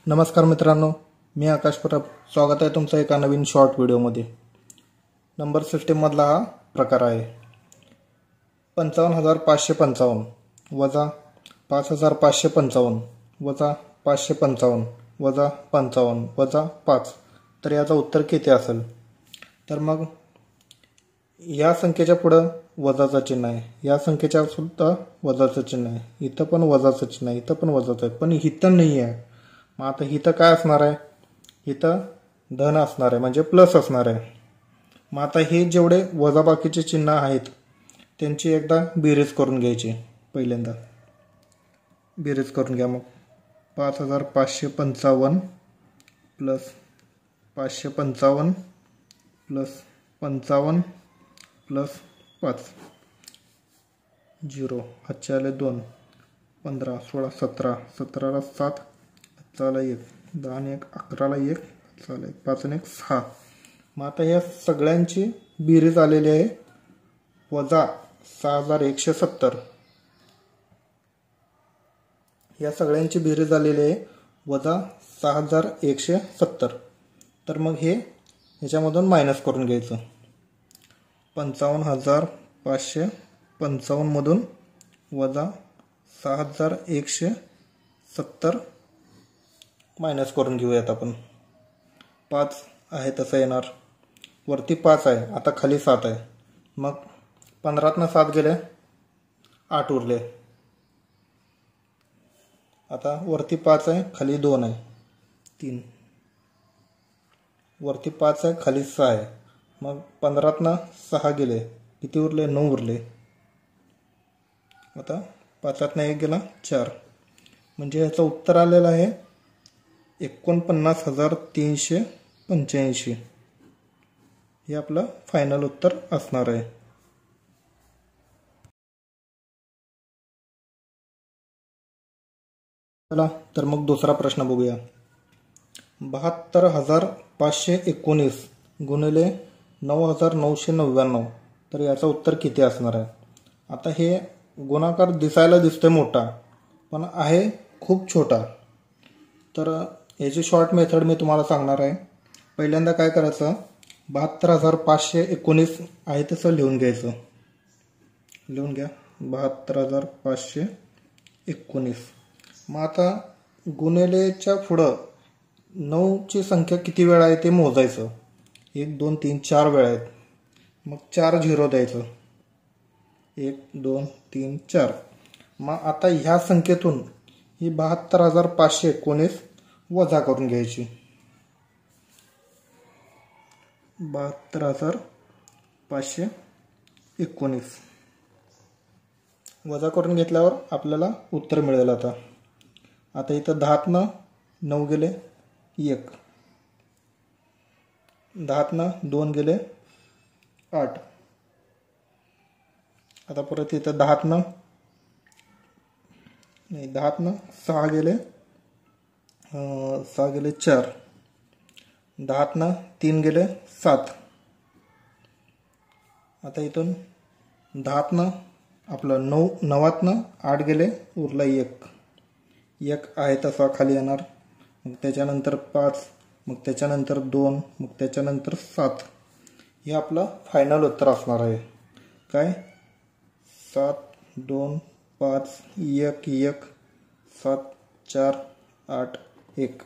नमस्कार मित्रांनो, मी आकाश परब. स्वागत आहे तुमचं एका नवीन शॉर्ट व्हिडिओमध्ये. नंबर सिस्टीममधला हा प्रकार आहे. 55,555 वजा 5,555 वजा 555 वजा 55 वजा 5. तर याचं उत्तर किती असेल? तर मग या संख्येच्या पुढं वजाचं चिन्ह आहे, या संख्येच्या सुद्धा वजाचं चिन्ह आहे, इथं पण वजाचं चिन्ह आहे, इथं पण वजाचं आहे, पण इथं नाही आहे. मग आता इथं काय असणार आहे? इथं धन असणार आहे, म्हणजे प्लस असणार आहे. मग आता हे जेवढे वजाबाकीचे चिन्ह आहेत त्यांची एकदा बेरीज करून घ्यायची. पहिल्यांदा बेरीज करून घ्या. मग 5,555 प्लस 555 प्लस 55 प्लस 5. 0 हातचे आले 2, 15 16 17, 17ला 7, चाला 1, 10 आणि 1 11ला 1, चाला 1, 5 आणि 1 6. मग आता या सगळ्यांची बेरीज आलेली आहे वजा 6,170. या सगळ्यांची बेरीज आलेली आहे वजा 6,170. तर मग हे ह्याच्यामधून मायनस करून घ्यायचं. 55,555 मधून वजा 6,170 मायनस करून घेऊयात आपण. 5 आहे तसं येणार, वरती 5 आहे, आता खाली 7 आहे. मग 15तनं 7 गेले, 8 उरले. आता वरती 5 आहे, खाली 2 आहे, 3. वरती 5 आहे, खाली 6 आहे. मग 15तनं 6 गेले, किती उरले? 9 उरले. आता 5तनं 1 गेला, 4. म्हणजे ह्याचं उत्तर आलेलं आहे 49,385. हे आपलं फायनल उत्तर असणार आहे. चला तर मग दुसरा प्रश्न बघूया. 72,519 गुणिले 9,999. तर याचं उत्तर किती असणार आहे? आता हे गुणाकार दिसायला दिसतोय मोठा, पण आहे खूप छोटा. तर याची शॉर्ट मेथड मी तुम्हाला सांगणार आहे. पहिल्यांदा काय करायचं, 72,519 आहे तसं लिहून घ्यायचं. लिहून घ्या 72,519. मग आता गुणिलेच्या पुढं 9ची संख्या किती वेळा आहे ते मोजायचं. 1 2 3 4 वेळा आहेत. मग 4 झिरो द्यायचं. 1 2 3 4. मग आता ह्या संख्येतून ही 72,519 वजा करून घ्यायची. 72,519 वजा करून घेतल्यावर आपल्याला उत्तर मिळेल. आता इथं 10तनं 9 गेले, 1. 10तनं 2 गेले, 8. आता परत इथं 10तनं 6 गेले, 6 गेले 4. 10तनं 3 गेले, 7. आता इथून 10तनं आपलं 9तनं 8 गेले, उरला 1. 1 आहे तसा खाली येणार. मग त्याच्यानंतर 5, मग त्याच्यानंतर 2, मग त्याच्यानंतर 7. हे आपलं फायनल उत्तर असणार आहे. काय? 7 2 5 1 1 7 4 8 1.